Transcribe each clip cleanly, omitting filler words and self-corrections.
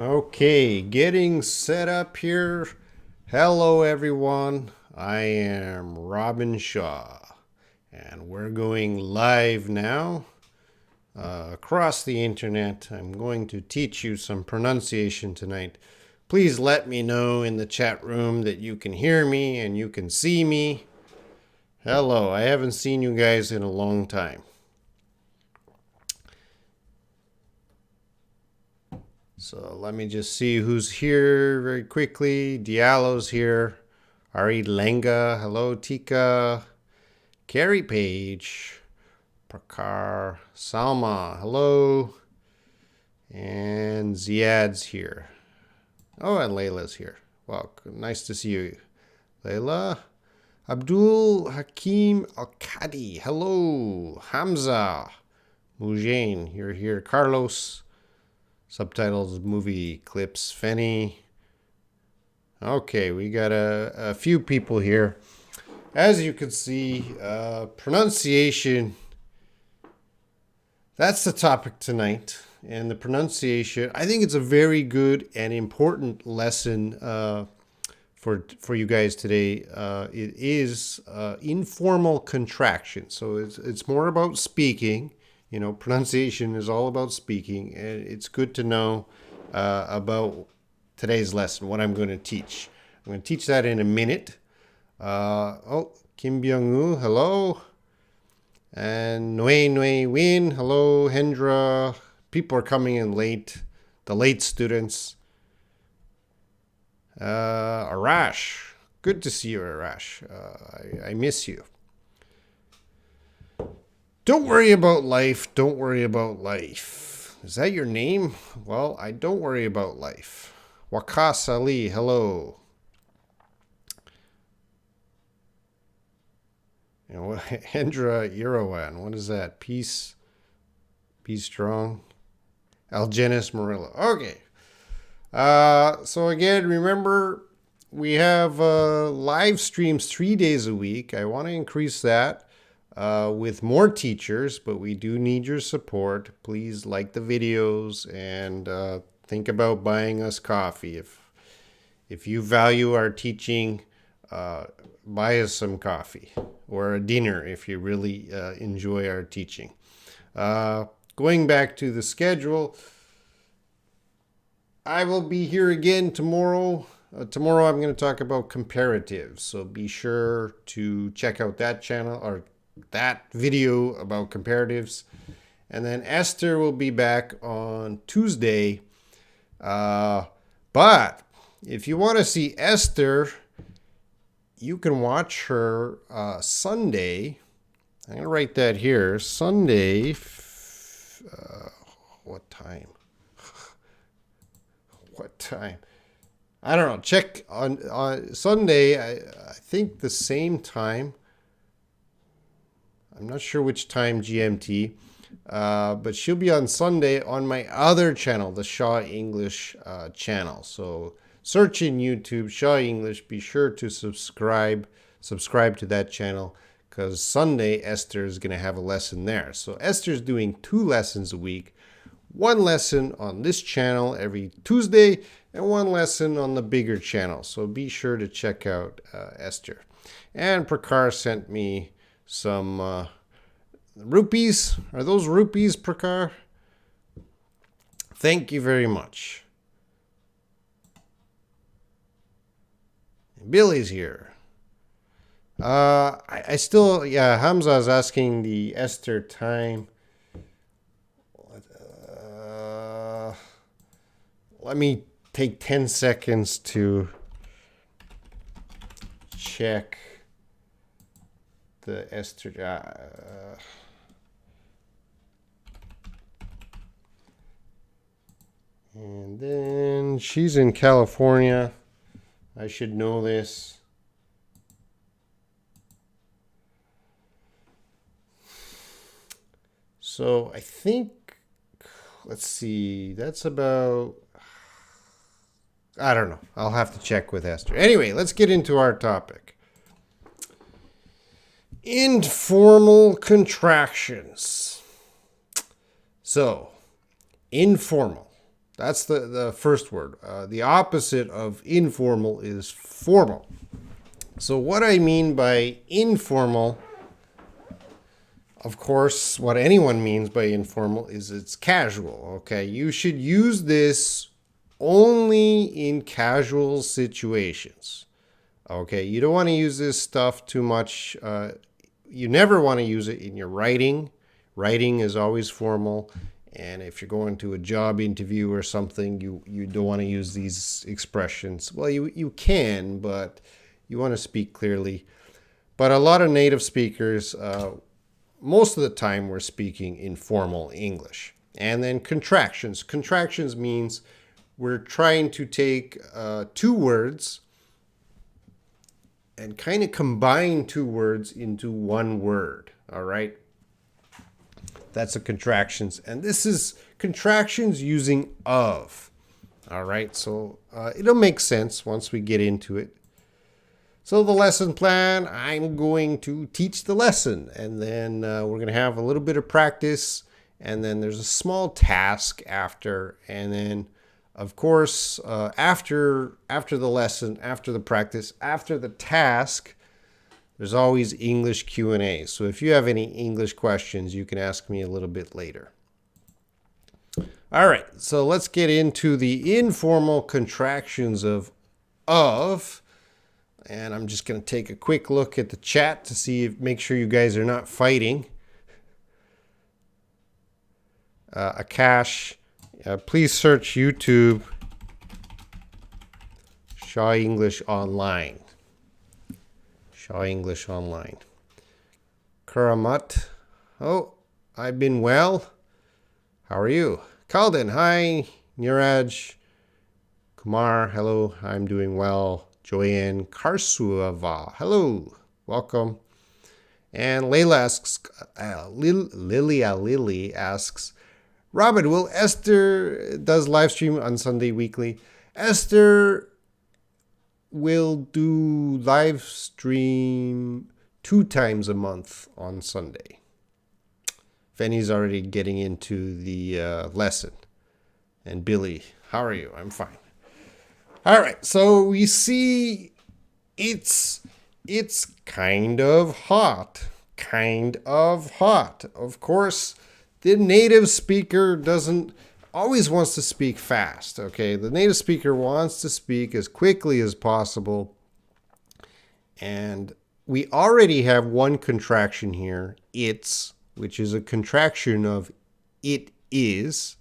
Okay, getting set up here. Hello, everyone. I am Robin Shaw, and we're going live now across the internet. I'm going to teach you some pronunciation tonight. Please let me know in the chat room that you can hear me and you can see me. Hello, I haven't seen you guys in a long time. So let me just see who's here very quickly. Diallo's here. Ari Lenga. Hello, Tika. Carrie Page. Prakar. Salma. Hello. And Ziad's here. Oh, and Layla's here. Well, nice to see you, Layla. Abdul Hakim Al-Kadi. Hello. Hamza. Mujain, you're here. Carlos. Subtitles, movie clips, Fenny. Okay, we got a few people here. As you can see, pronunciation, that's the topic tonight. And the pronunciation, I think it's a very good and important lesson for you guys today. It is informal contraction. So it's more about speaking. You know, pronunciation is all about speaking, and it's good to know about today's lesson, what I'm going to teach. I'm going to teach that in a minute. Kim Byung-woo, hello. And Noe Win, hello. Hendra, people are coming in late, the late students. Arash, good to see you, Arash. I miss you. Don't worry about life. Don't worry about life. Is that your name? Well, I don't worry about life. Wakas Ali, hello. You know, Hendra Irawan, what is that? Peace, be strong. Algenis Murillo. Okay. So again, remember we have live streams 3 days a week. I want to increase that. With more teachers, but we do need your support. Please like the videos and think about buying us coffee. If you value our teaching, buy us some coffee or a dinner if you really enjoy our teaching. Going back to the schedule, I will be here again tomorrow. Tomorrow I'm going to talk about comparatives, so be sure to check out that channel or that video about comparatives. And then Esther will be back on Tuesday. But if you want to see Esther, you can watch her Sunday. I'm going to write that here. Sunday. What time? What time? I don't know. Check on Sunday. I think the same time. I'm not sure which time GMT, but she'll be on Sunday on my other channel, the Shaw English channel. So search in YouTube, Shaw English. Be sure to subscribe to that channel because Sunday Esther is going to have a lesson there. So Esther's doing 2 lessons a week, 1 lesson on this channel every Tuesday and 1 lesson on the bigger channel. So be sure to check out Esther. And Prakar sent me some rupees. Are those rupees, Prakar? Thank you very much. Billy's here. I still, yeah, Hamza is asking the Esther time. Let me take 10 seconds to check the Esther. And then she's in California. I should know this. So I think, let's see, that's about, I don't know. I'll have to check with Esther. Anyway, let's get into our topic. Informal contractions. So, informal. That's the first word. The opposite of informal is formal. So what I mean by informal, of course, what anyone means by informal is it's casual, okay? You should use this only in casual situations, okay? You don't want to use this stuff too much. You never want to use it in your writing. Writing is always formal. And if you're going to a job interview or something, you don't want to use these expressions. Well, you can, but you want to speak clearly. But a lot of native speakers, most of the time, we're speaking informal English. And then contractions. Contractions means we're trying to take two words and kind of combine two words into one word, all right? That's a contractions. And this is contractions using of. All right, so it'll make sense once we get into it. So the lesson plan, I'm going to teach the lesson. And then we're going to have a little bit of practice. And then there's a small task after. And then, of course, after the lesson, after the practice, after the task, there's always English Q&A. So if you have any English questions, you can ask me a little bit later. All right, so let's get into the informal contractions of. And I'm just going to take a quick look at the chat to see make sure you guys are not fighting. Akash, please search YouTube, Shaw English Online. Shaw English Online. Karamat. Oh, I've been well. How are you? Kalden, hi. Niraj. Kumar, hello. I'm doing well. Joanne Karsuava, hello. Welcome. And Layla asks, Lily asks, Robin, will Esther does live stream on Sunday weekly? Esther will do live stream 2 times a month on Sunday. Fanny's already getting into the lesson. And Billy, how are you? I'm fine. All right, so we see it's kind of hot. Kind of hot. Of course, the native speaker always wants to speak fast, okay? The native speaker wants to speak as quickly as possible. And we already have one contraction here, it's, which is a contraction of it is.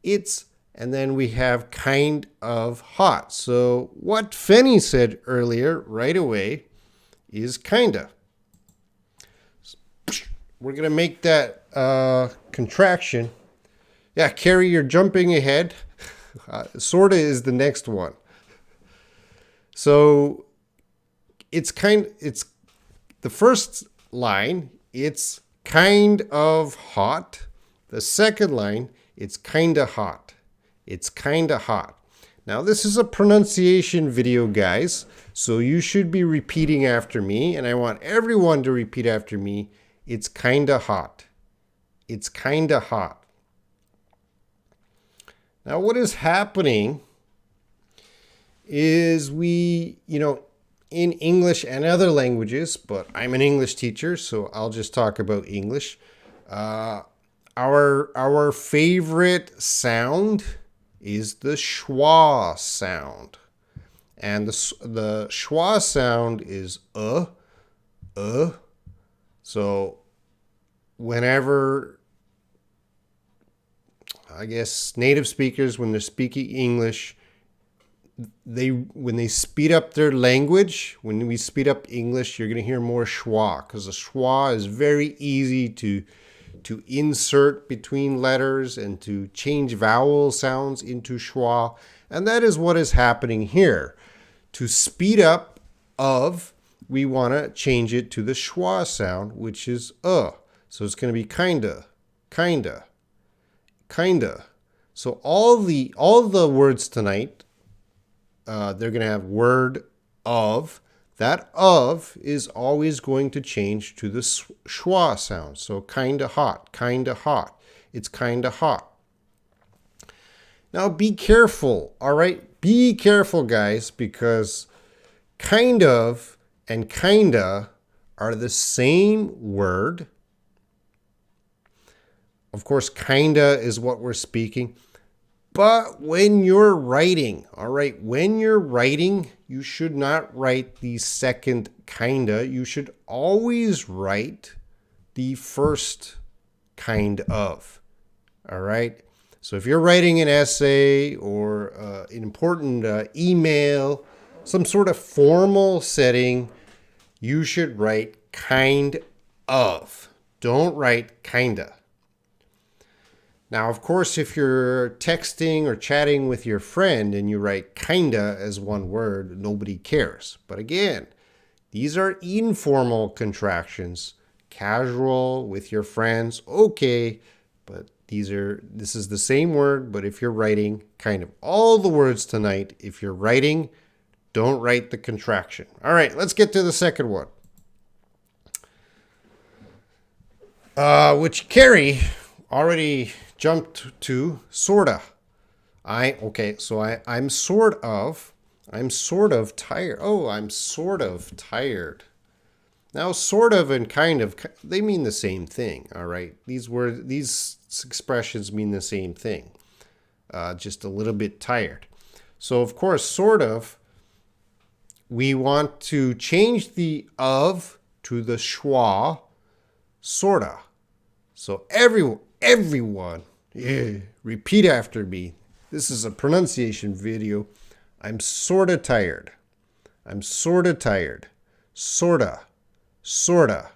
It's, and then we have kind of hot. So what Fanny said earlier right away is kinda. We're going to make that contraction. Yeah, Carrie, you're jumping ahead. Sorta is the next one. So it's the first line, it's kind of hot. The second line, it's kinda hot. It's kinda hot. Now this is a pronunciation video, guys. So you should be repeating after me, and I want everyone to repeat after me. It's kinda hot. It's kinda hot. Now what is happening is in English and other languages, but I'm an English teacher, so I'll just talk about English. Our favorite sound is the schwa sound. And the schwa sound is So whenever, I guess, native speakers, when they're speaking English, when they speed up their language, when we speed up English, you're going to hear more schwa, because the schwa is very easy to insert between letters and to change vowel sounds into schwa. And that is what is happening here. To speed up we want to change it to the schwa sound, which is So it's going to be kinda. So all the words tonight, they're going to have word of. That of is always going to change to the schwa sound. So kinda hot. It's kinda hot. Now be careful, all right? Be careful, guys, because kind of and kinda are the same word. Of course, kinda is what we're speaking. But when you're writing, all right, when you're writing, you should not write the second kinda. You should always write the first kind of, all right? So if you're writing an essay or an important email, some sort of formal setting, you should write kind of. Don't write kinda. Now, of course, if you're texting or chatting with your friend and you write kinda as one word, nobody cares. But again, these are informal contractions. Casual with your friends, okay, but this is the same word, but if you're writing kind of all the words tonight, if you're writing, don't write the contraction. All right, let's get to the second one. Which Carrie already jumped to sorta. I'm sort of tired. Oh, I'm sort of tired. Now, sort of and kind of, they mean the same thing, all right? These expressions mean the same thing, just a little bit tired. So, of course, sort of, we want to change the of to the schwa, sorta. So, everyone, yeah, repeat after me. This is a pronunciation video. I'm sorta tired. I'm sorta tired. Sorta. Sorta.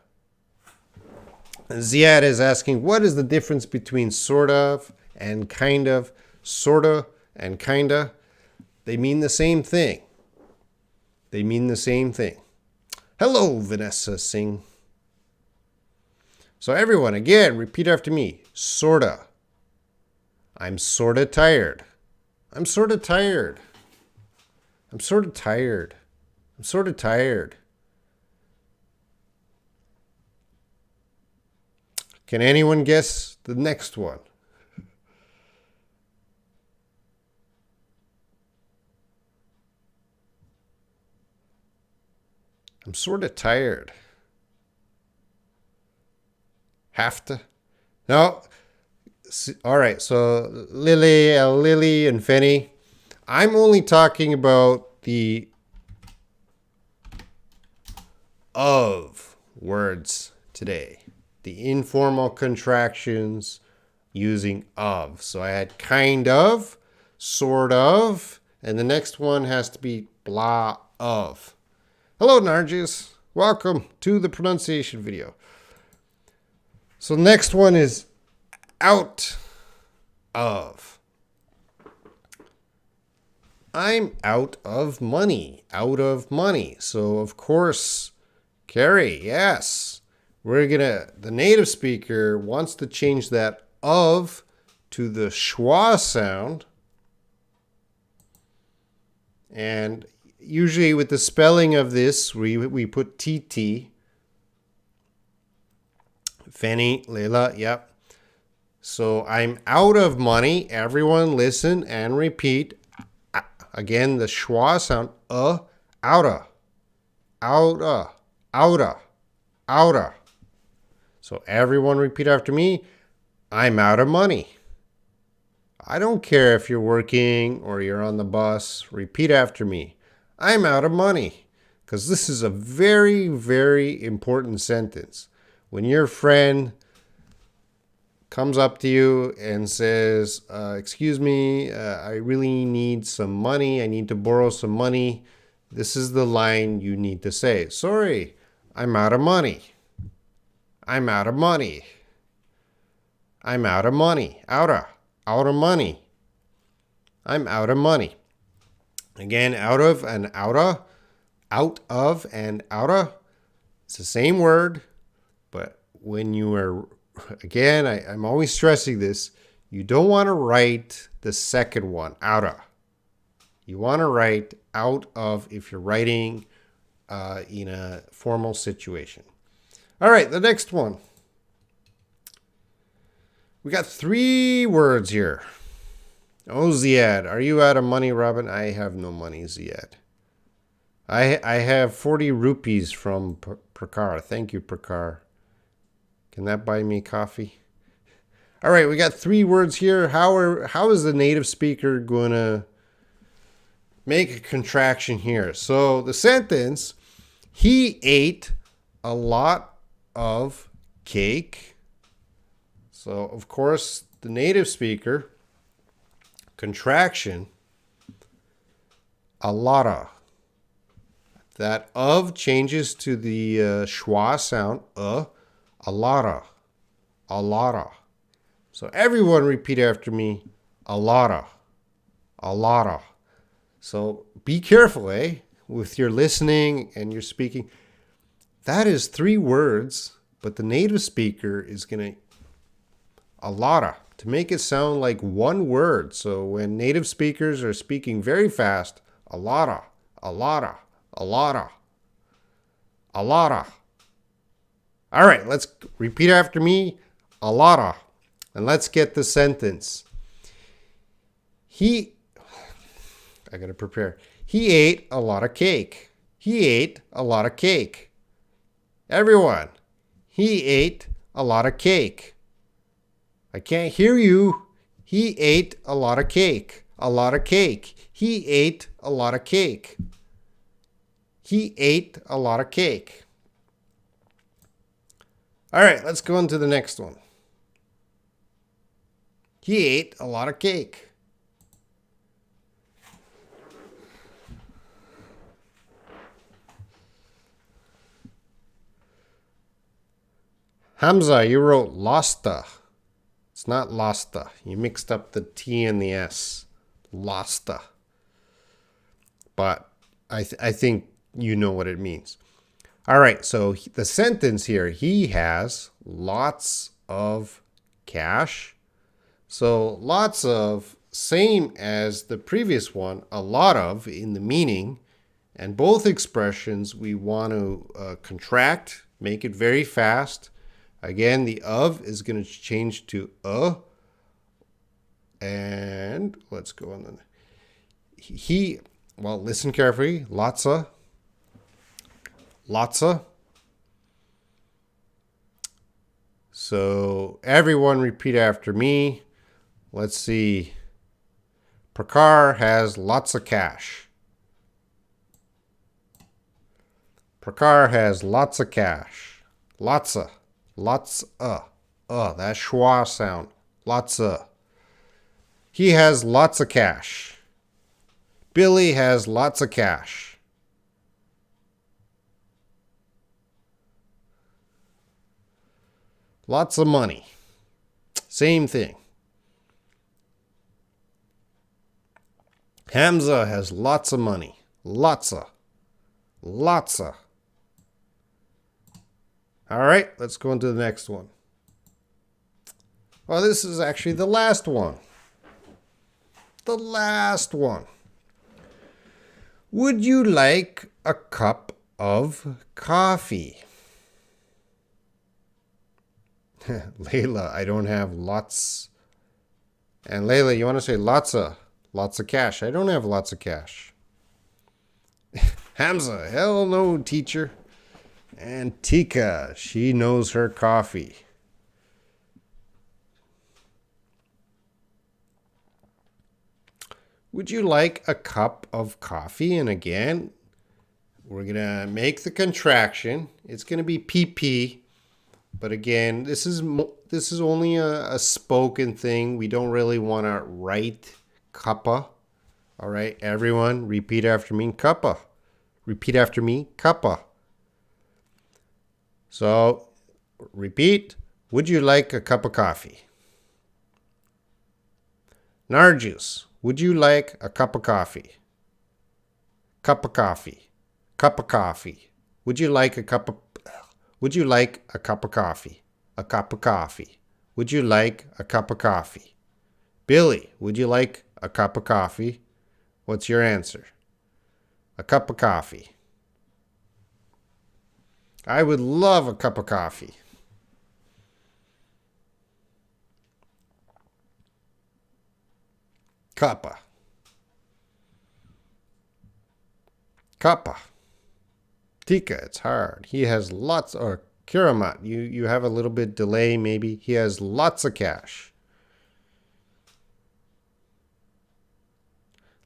Ziad is asking, what is the difference between sort of and kind of? Sorta and kinda, they mean the same thing. They mean the same thing. Hello, Vanessa Singh. So everyone, again, repeat after me. Sorta. I'm sorta tired. I'm sorta tired. I'm sorta tired. I'm sorta tired. Can anyone guess the next one? I'm sort of tired. Have to? No. All right. So Lily and Fenny, I'm only talking about the of words today. The informal contractions using of. So I had kind of, sort of, and the next one has to be blah of. Hello, Nargis. Welcome to the pronunciation video. So next one is out of. I'm out of money. Out of money. So, of course, Carrie, yes. The native speaker wants to change that of to the schwa sound. And usually with the spelling of this, we put TT. Fanny, Leila, yep. So I'm out of money. Everyone listen and repeat. Again, the schwa sound, outa, outa, outa, outa. So everyone repeat after me. I'm out of money. I don't care if you're working or you're on the bus. Repeat after me. I'm out of money. Because this is a very, very important sentence. When your friend comes up to you and says, excuse me, I really need some money. I need to borrow some money. This is the line you need to say. Sorry, I'm out of money. I'm out of money. I'm out of money. Out of money. I'm out of money. Again, out of and outa. Out of and outa. It's the same word, but when you are, again, I'm always stressing this, you don't want to write the second one, outa. You want to write out of if you're writing in a formal situation. All right, the next one. We got 3 words here. Oh, Ziad, are you out of money, Robin? I have no money, Ziad. I have 40 rupees from Prakar. Thank you, Prakar. Can that buy me coffee? All right, we got 3 words here. How is the native speaker going to make a contraction here? So the sentence, he ate a lot of cake. So, of course, the native speaker, contraction, a lotta. That of changes to the schwa sound, a lotta, a lotta. So everyone repeat after me, a lotta, a lotta. So be careful, with your listening and your speaking. That is 3 words, but the native speaker is going to a lotta to make it sound like one word. So when native speakers are speaking very fast, a lotta, a lotta, a lotta, a lotta. All right, let's repeat after me, a lotta. And let's get the sentence. I got to prepare. He ate a lot of cake. He ate a lot of cake. Everyone, he ate a lot of cake. I can't hear you. He ate a lot of cake. A lot of cake. He ate a lot of cake. He ate a lot of cake. All right, let's go on to the next one. He ate a lot of cake. Hamza, you wrote losta. It's not losta. You mixed up the T and the S. Losta. But I think you know what it means. All right, so the sentence here, he has lots of cash. So lots of, same as the previous one, a lot of in the meaning. And both expressions we want to contract, make it very fast. Again, the of is going to change to and let's go on. Well, listen carefully. Lotsa. Lotsa. So everyone repeat after me. Let's see. Prakar has lots of cash. Prakar has lots of cash. Lotsa. Lots that schwa sound. Lotsa. He has lots of cash. Billy has lots of cash. Lots of money. Same thing. Hamza has lots of money. Lotsa. Lotsa. All right, let's go into the next one. Well, this is actually the last one. The last one. Would you like a cup of coffee? Layla, I don't have lots. And Layla, you want to say lotsa? Lots of cash. I don't have lots of cash. Hamza, hell no, teacher. And Tika, she knows her coffee. Would you like a cup of coffee? And again, we're going to make the contraction. It's going to be PP. But again, this is only a spoken thing. We don't really want to write cuppa. All right, everyone, repeat after me, cuppa. Repeat after me, cuppa. So, repeat. Would you like a cup of coffee? Narjus, would you like a cup of coffee? Cup of coffee. Cup of coffee. Would you like a cup of Would you like a cup of coffee? A cup of coffee. Would you like a cup of coffee? Billy, would you like a cup of coffee? What's your answer? A cup of coffee. I would love a cup of coffee. Cuppa. Cuppa. Tika, it's hard. He has lots, or Kiramat, you have a little bit delay maybe. He has lots of cash.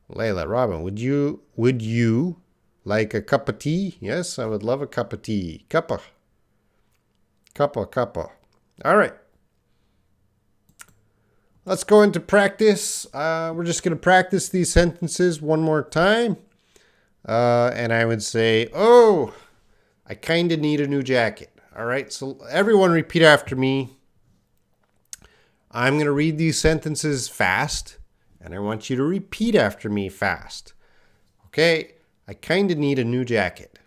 Layla, Robin, would you like a cup of tea? Yes, I would love a cup of tea. Cuppa. Cuppa, cuppa. All right. Let's go into practice. We're just going to practice these sentences one more time. And I would say, oh, I kind of need a new jacket. All right, so everyone repeat after me. I'm going to read these sentences fast, and I want you to repeat after me fast. Okay, I kind of need a new jacket.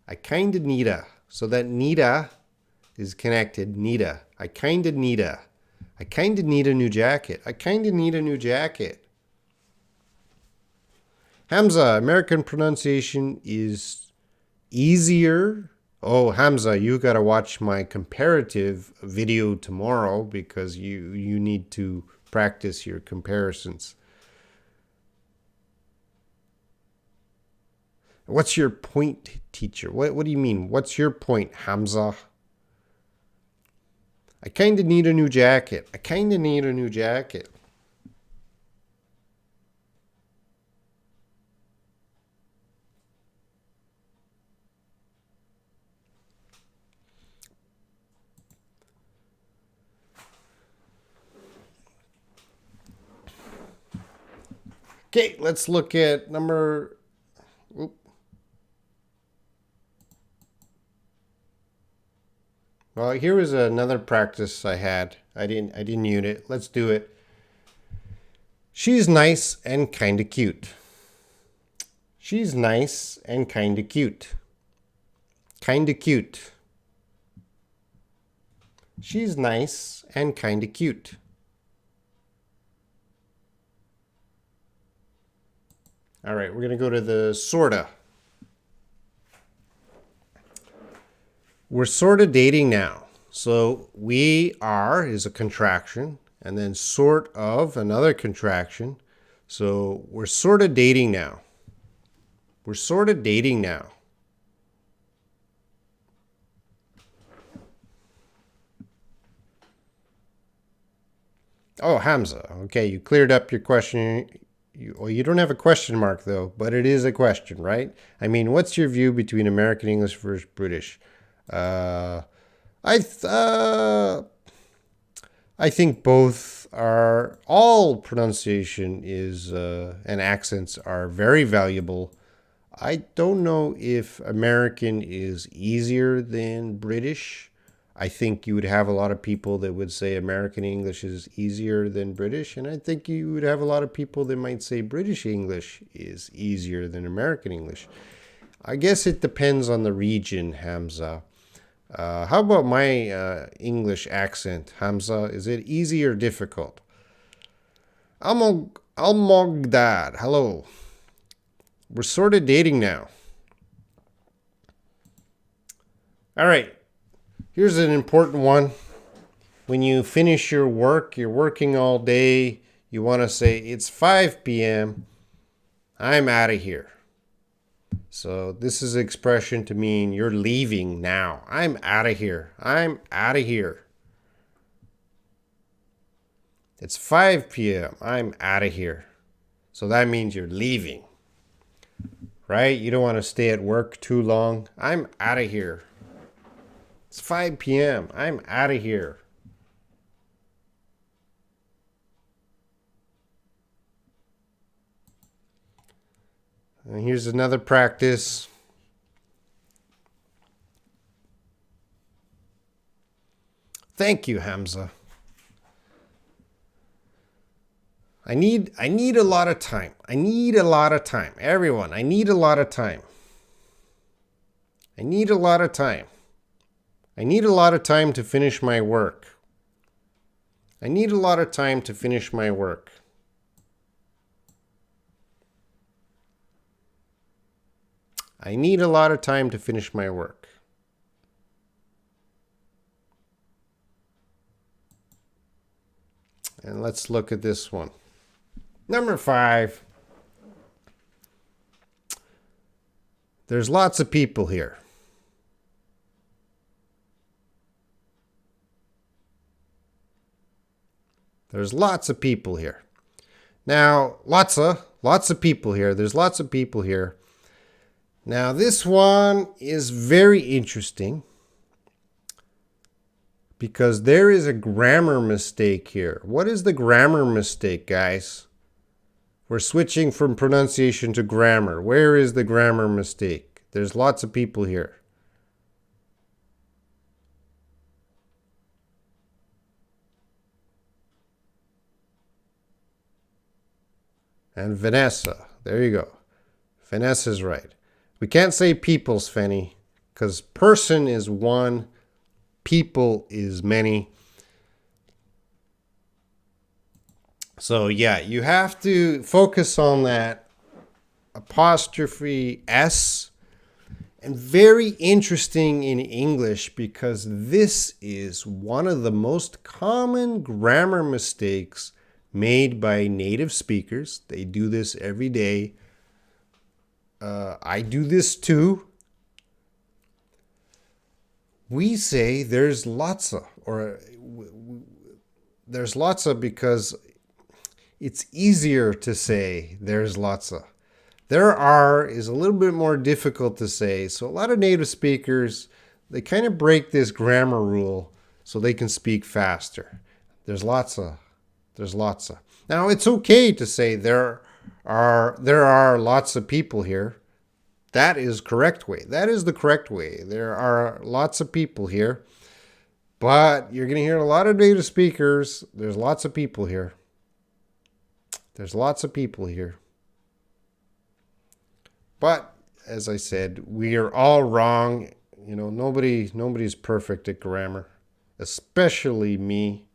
I kind of need a. So that need a is connected. Need a. I kind of need a. I kind of need a new jacket. I kind of need a new jacket. Hamza, American pronunciation is easier. Oh, Hamza, you got to watch my comparative video tomorrow because you need to practice your comparisons. What's your point, teacher? What do you mean? What's your point, Hamza? I kind of need a new jacket. I kind of need a new jacket. Okay, let's look at number. Well, here was another practice I had. I didn't use it. Let's do it. She's nice and kind of cute. She's nice and kind of cute. Kind of cute. She's nice and kind of cute. All right, we're going to go to the sorta. We're sort of dating now. So we are is a contraction, and then sort of another contraction. So we're sort of dating now. We're sort of dating now. Oh, Hamza. Okay, you cleared up your question. You don't have a question mark, though, but it is a question, right? I mean, what's your view between American English versus British? I think both are, all pronunciation is and accents are very valuable. I don't know if American is easier than British. I think you would have a lot of people that would say American English is easier than British, and I think you would have a lot of people that might say British English is easier than American English. I guess it depends on the region, Hamza. How about my English accent, Hamza? Is it easy or difficult? Almogdad, hello. We're sort of dating now. All right. Here's an important one. When you finish your work, you're working all day, you want to say, it's 5 p.m., I'm out of here. So this is an expression to mean you're leaving now. I'm out of here. I'm out of here. It's 5 p.m., I'm out of here. So that means you're leaving. Right? You don't want to stay at work too long. I'm out of here. It's 5 p.m., I'm out of here. And here's another practice. Thank you, Hamza. I need a lot of time. I need a lot of time. Everyone, I need a lot of time. I need a lot of time. I need a lot of time to finish my work. I need a lot of time to finish my work. I need a lot of time to finish my work. And let's look at this one. Number 5. There's lots of people here. There's lots of people here. Now, lots of people here. There's lots of people here. Now, this one is very interesting because there is a grammar mistake here. What is the grammar mistake, guys? We're switching from pronunciation to grammar. Where is the grammar mistake? There's lots of people here. And Vanessa. There you go. Vanessa's right. We can't say people's, Fenny, because person is one, people is many. So yeah, you have to focus on that apostrophe S. And very interesting in English because this is one of the most common grammar mistakes made by native speakers. They do this every day. I do this too. We say there's lotsa, or there's lotsa because it's easier to say there's lotsa. There are is a little bit more difficult to say. So a lot of native speakers, they kind of break this grammar rule so they can speak faster. There's lotsa. There's lotsa. Now it's okay to say there are lots of people here. That is correct way. That is the correct way. There are lots of people here. But you're going to hear a lot of native speakers. There's lots of people here. There's lots of people here. But as I said, we are all wrong. You know, nobody's perfect at grammar, especially me.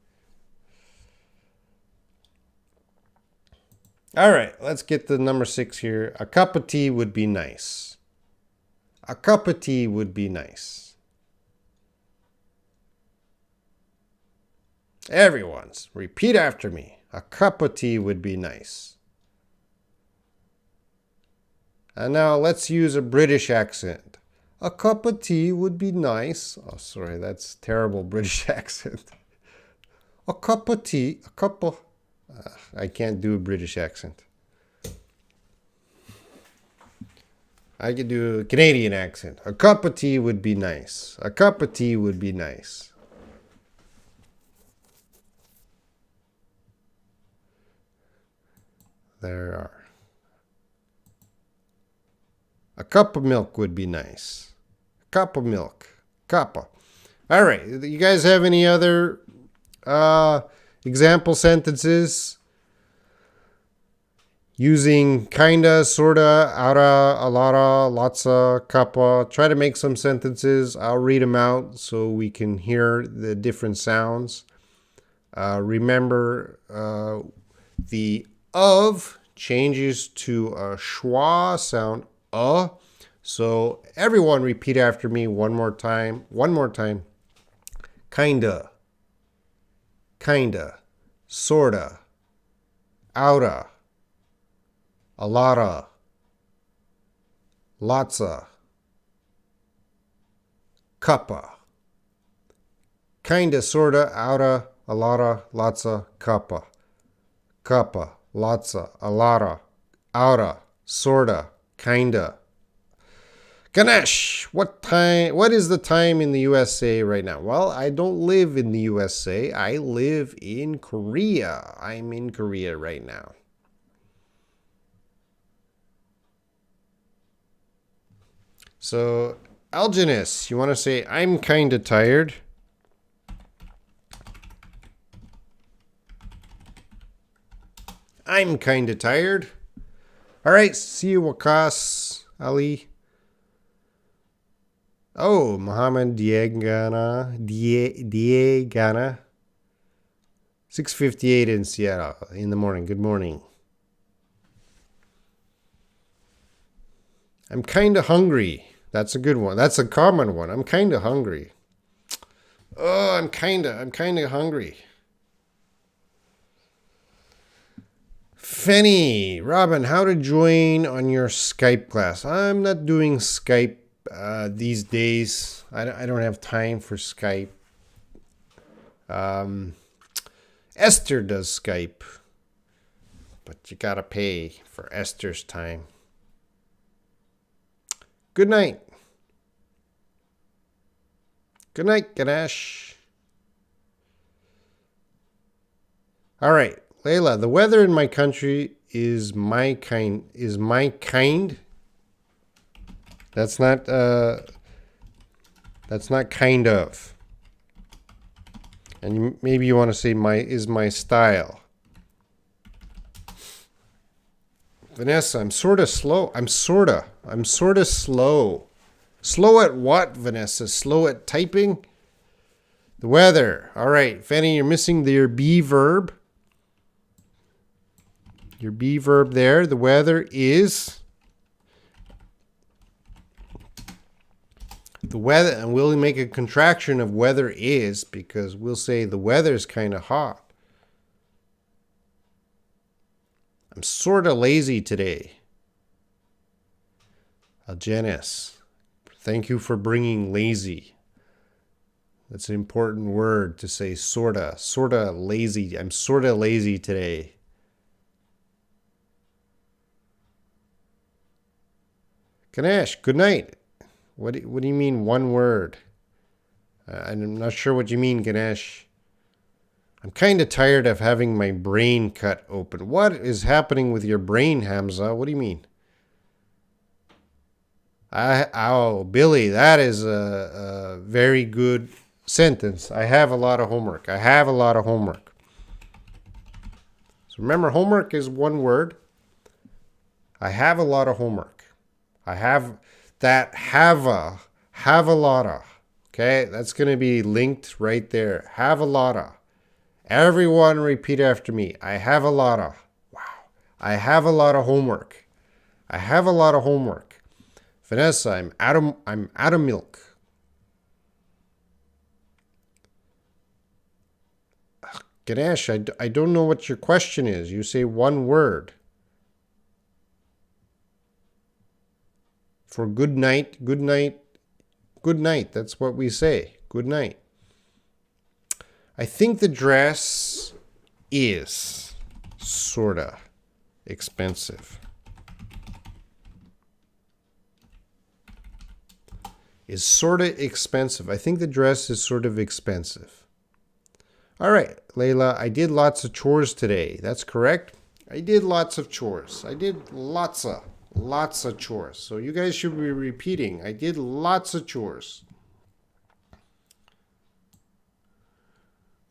All right, let's get to number 6 here. A cup of tea would be nice. A cup of tea would be nice. Everyone's repeat after me. A cup of tea would be nice. And now let's use a British accent. A cup of tea would be nice. Oh, sorry, that's terrible British accent. A cup of tea, a cup of... I can't do a British accent. I could do a Canadian accent. A cup of tea would be nice. A cup of tea would be nice. There are. A cup of milk would be nice. A cup of milk. Cuppa. All right. You guys have any other example sentences using kinda, sorta, outta, alotta, lotsa, cuppa? Try to make some sentences. I'll read them out so we can hear the different sounds. Remember, the of changes to a schwa sound, So everyone repeat after me one more time. One more time. Kinda. Kinda. Sorta. Outta. Alotta. Lotsa. Cuppa. Kinda, sorta, outta, alotta, lotsa, cuppa. Cuppa, lotsa, alotta, outta, sorta, kinda. Ganesh, what is the time in the USA right now? Well, I don't live in the USA. I live in Korea. I'm in Korea right now. So, Alginus, you want to say, I'm kind of tired. I'm kind of tired. All right, see you, Wakas, Ali. Oh, Muhammad Diegana. 6:58 in Seattle in the morning. Good morning. I'm kind of hungry. That's a good one. That's a common one. I'm kind of hungry. Oh, I'm kind of hungry. Fenny, Robin, how to join on your Skype class? I'm not doing Skype these days. I don't have time for Skype. Esther does Skype, but you gotta pay for Esther's time. Good night. Good night, Ganesh. All right, Layla, the weather in my country is my kind. Is my kind? That's not kind of. And maybe you want to say my style. Vanessa, I'm sort of slow. I'm sort of slow. Slow at what, Vanessa? Slow at typing? The weather. All right, Fanny, you're missing your be verb. Your be verb there. The weather is. The weather, and we'll make a contraction of weather is because we'll say the weather's kind of hot. I'm sort of lazy today. Algenis, thank you for bringing lazy. That's an important word to say, sorta lazy. I'm sorta lazy today. Ganesh, good night. What do you mean one word? I'm not sure what you mean, Ganesh. I'm kind of tired of having my brain cut open. What is happening with your brain, Hamza? What do you mean? Billy, that is a very good sentence. I have a lot of homework. I have a lot of homework. So remember, homework is one word. I have a lot of homework. I have that have a lotta. Okay, that's going to be linked right there. Have a lotta. Everyone repeat after me. I have a lotta. Wow. I have a lot of homework. I have a lot of homework. Vanessa, I'm out of milk. Ganesh, I don't know what your question is. You say one word. For good night, good night, good night. That's what we say. Good night. I think the dress is sorta expensive. Is sorta expensive. I think the dress is sort of expensive. All right, Layla, I did lots of chores today. That's correct. I did lots of chores. I did lots of chores. So you guys should be repeating. I did lots of chores.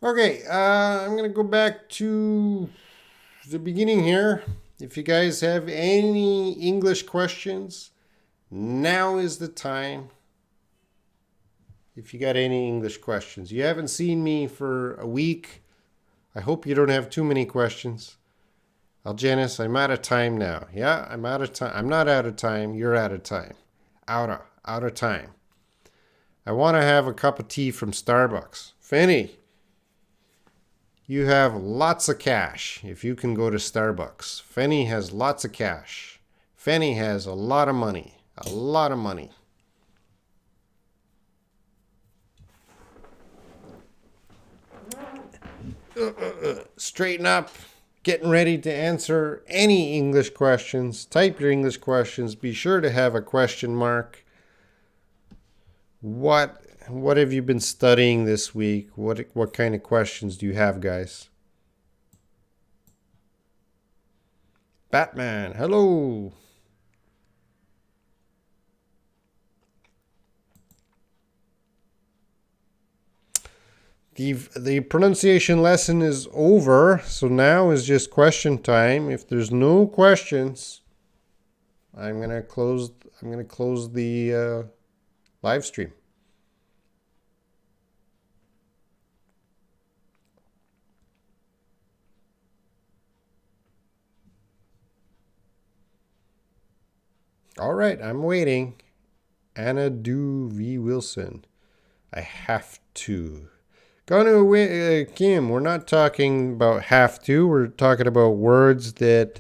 Okay, I'm going to go back to the beginning here. If you guys have any English questions, now is the time. If you got any English questions. You haven't seen me for a week. I hope you don't have too many questions. Algenis, I'm out of time now. Yeah, I'm out of time. I'm not out of time. You're out of time. Out of time. I want to have a cup of tea from Starbucks. Fanny, you have lots of cash if you can go to Starbucks. Fanny has lots of cash. Fanny has a lot of money. A lot of money. Straighten up. Getting ready to answer any English questions. Type your English questions. Be sure to have a question mark. What have you been studying this week? What kind of questions do you have, guys? Batman, hello. The pronunciation lesson is over, so now is just question time. If there's no questions, I'm gonna close the live stream. All right, I'm waiting. Anna Do V Wilson. I have to. Kim, we're not talking about have to. We're talking about words that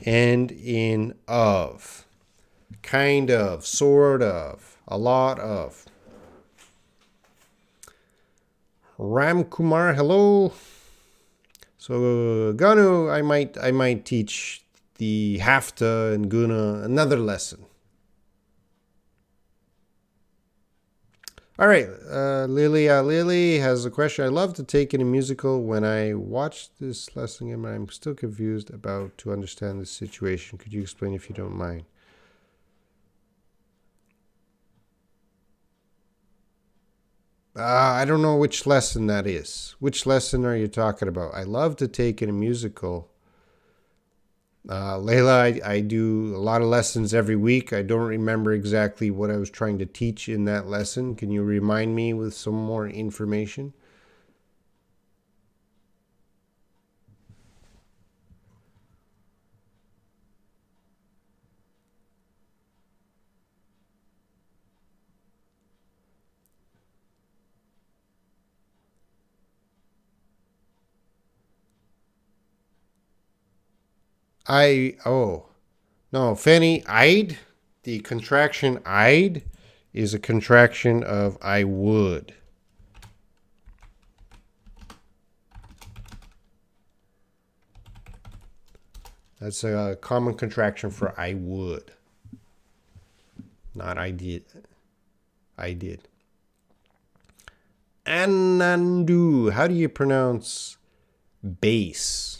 end in of. Kind of, sort of, a lot of. Ram Kumar, hello. So Ganu, I might teach the have to and guna another lesson. All right, Lily has a question. I love to take in a musical. When I watched this lesson, I'm still confused about to understand the situation. Could you explain if you don't mind? I don't know which lesson that is. Which lesson are you talking about? I love to take in a musical. Layla, I do a lot of lessons every week. I don't remember exactly what I was trying to teach in that lesson. Can you remind me with some more information? No, Fanny, I'd, the contraction I'd is a contraction of I would. That's a common contraction for I would. Not I did. I did. Anandu. How do you pronounce bass?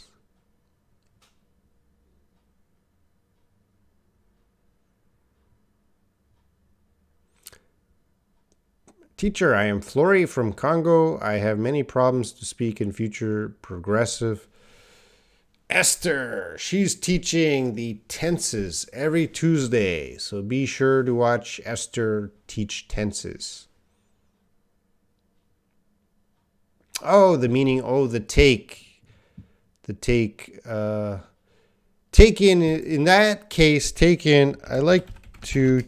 Teacher, I am Flory from Congo. I have many problems to speak in future progressive. Esther, she's teaching the tenses every Tuesday, so be sure to watch Esther teach tenses. Oh, the meaning, the take. The take, taken, in that case, taken, I like to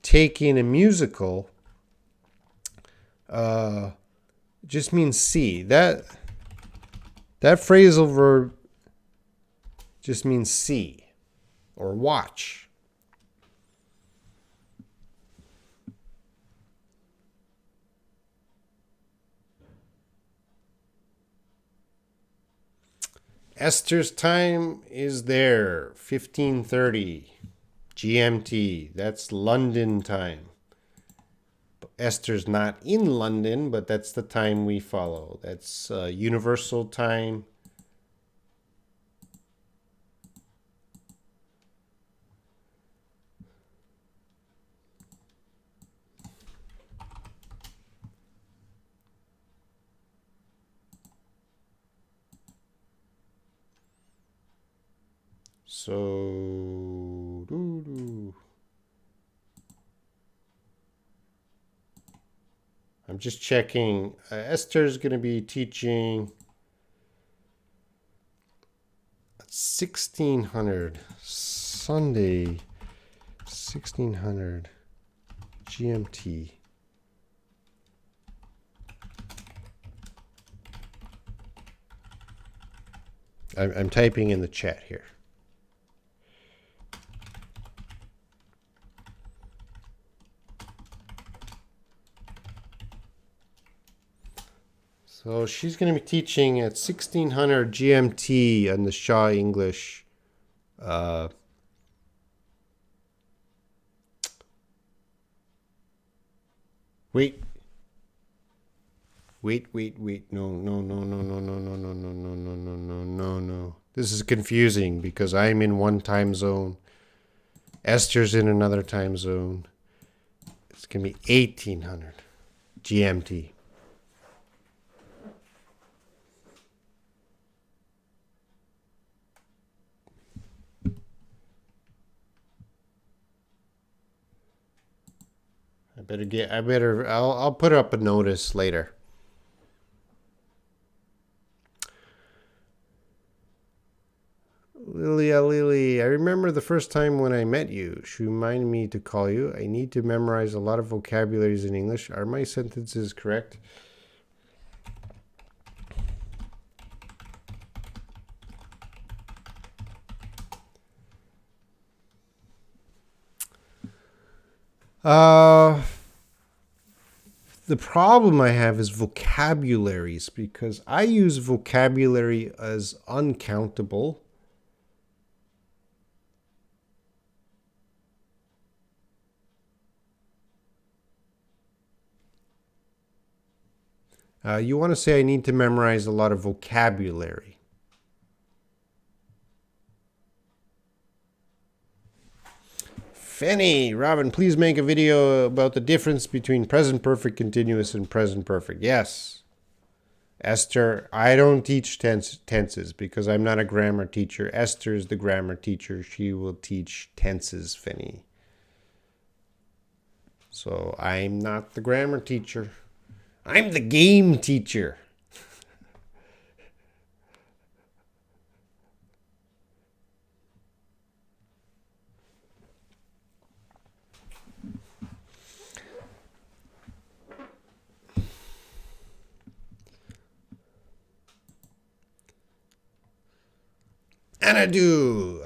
take in a musical, just means see. That phrasal verb just means see or watch. Esther's time is there, 15:30 GMT. That's London time. Esther's not in London, but that's the time we follow. That's universal time. So, I'm just checking. Esther's going to be teaching 1600 Sunday, 1600 GMT. I'm typing in the chat here. So she's going to be teaching at 1600 GMT on the schwa English. Wait. No. This is confusing because I'm in one time zone. Esther's in another time zone. It's going to be 1800 GMT. I'll put up a notice later. Lilia, Lily. I remember the first time when I met you. She reminded me to call you. I need to memorize a lot of vocabularies in English. Are my sentences correct? The problem I have is vocabularies, because I use vocabulary as uncountable. You want to say I need to memorize a lot of vocabulary. Fanny, Robin, please make a video about the difference between present perfect continuous and present perfect. Yes. Esther, I don't teach tenses because I'm not a grammar teacher. Esther is the grammar teacher. She will teach tenses, Fanny. So I'm not the grammar teacher. I'm the game teacher. Anadu.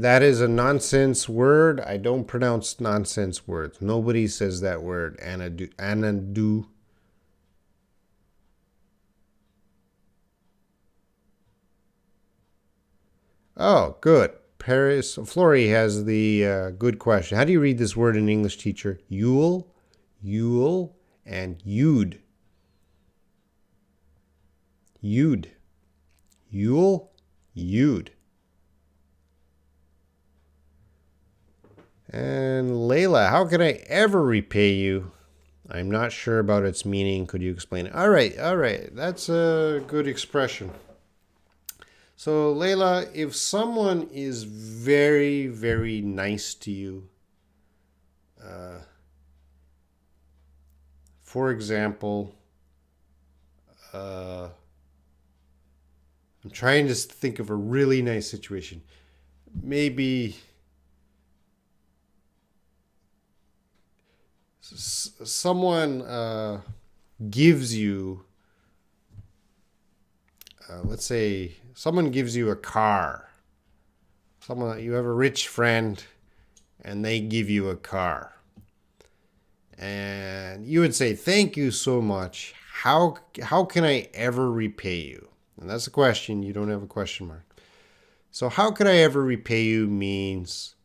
That is a nonsense word. I don't pronounce nonsense words. Nobody says that word. Anadu. Anadu. Oh, good. Paris Flory has the good question. How do you read this word in English, teacher? Yule, Yule, and Yud. Yud. Yule, Yud. And Layla, how can I ever repay you? I'm not sure about its meaning. Could you explain it? All right. That's a good expression. So, Layla, if someone is very, very nice to you, for example, I'm trying to think of a really nice situation. Maybe someone gives you, let's say, someone gives you a car. You have a rich friend, and they give you a car. And you would say, "Thank you so much. How can I ever repay you?" And that's a question. You don't have a question mark. So how could I ever repay you means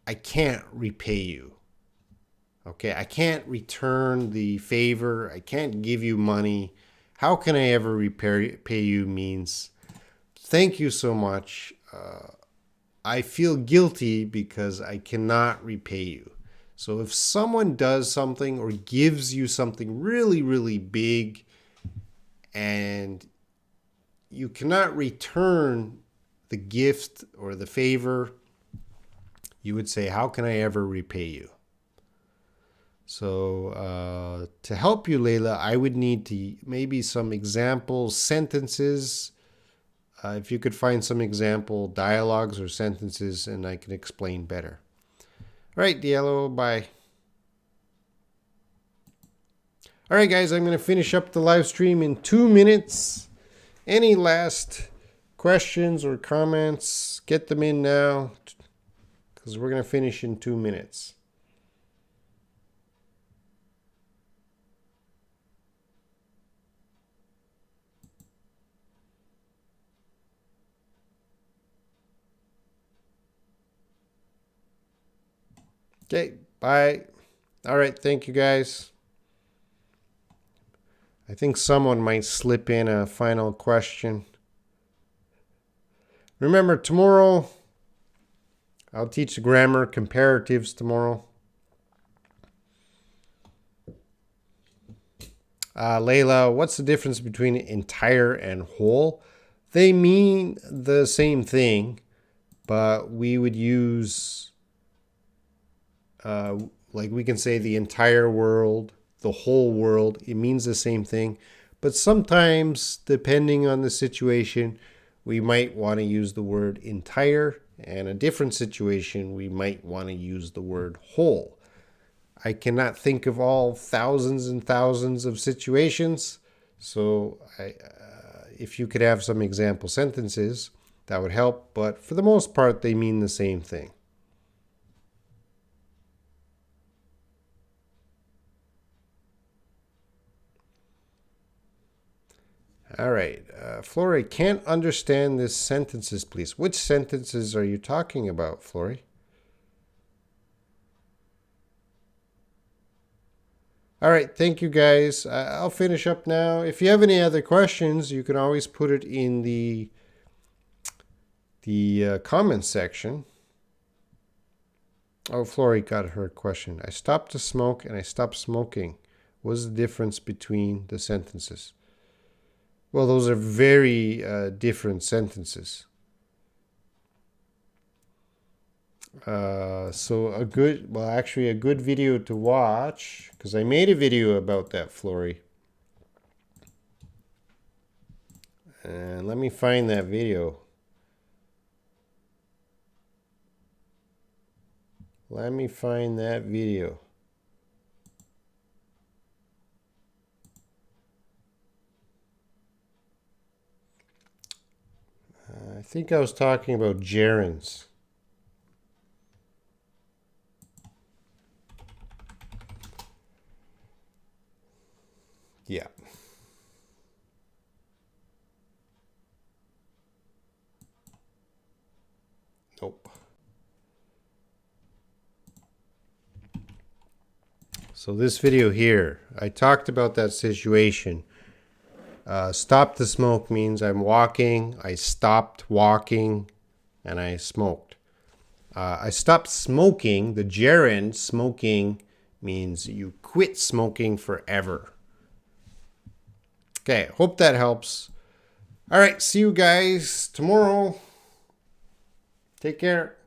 I can't repay you. Okay, I can't return the favor. I can't give you money. How can I ever repay you means thank you so much. I feel guilty because I cannot repay you. So if someone does something or gives you something really, really big and you cannot return the gift or the favor, you would say, how can I ever repay you? So to help you, Layla, I would need to maybe some example sentences. If you could find some example dialogues or sentences, and I can explain better. All right, Diallo, bye. All right, guys, I'm going to finish up the live stream in 2 minutes. Any last questions or comments, get them in now, because we're going to finish in 2 minutes. Okay, bye. All right, thank you, guys. I think someone might slip in a final question. Remember, tomorrow, I'll teach the grammar comparatives tomorrow. Layla, what's the difference between entire and whole? They mean the same thing, but we would use, like we can say the entire world, the whole world. It means the same thing. But sometimes, depending on the situation, we might want to use the word entire, and a different situation, we might want to use the word whole. I cannot think of all thousands and thousands of situations, so if you could have some example sentences, that would help, but for the most part, they mean the same thing. All right. Flory, can't understand this sentences, please. Which sentences are you talking about, Flory? All right. Thank you, guys. I'll finish up now. If you have any other questions, you can always put it in the comments section. Oh, Flory got her question. I stopped to smoke and I stopped smoking. What's the difference between the sentences? Well, those are very different sentences. So a good video to watch, because I made a video about that, Flory. And let me find that video. Let me find that video. I think I was talking about gerunds. Yeah. Nope. So this video here, I talked about that situation. Stop to smoke means I'm walking, I stopped walking, and I smoked. I stopped smoking. The gerund smoking means you quit smoking forever. Okay, hope that helps. All right, see you guys tomorrow. Take care.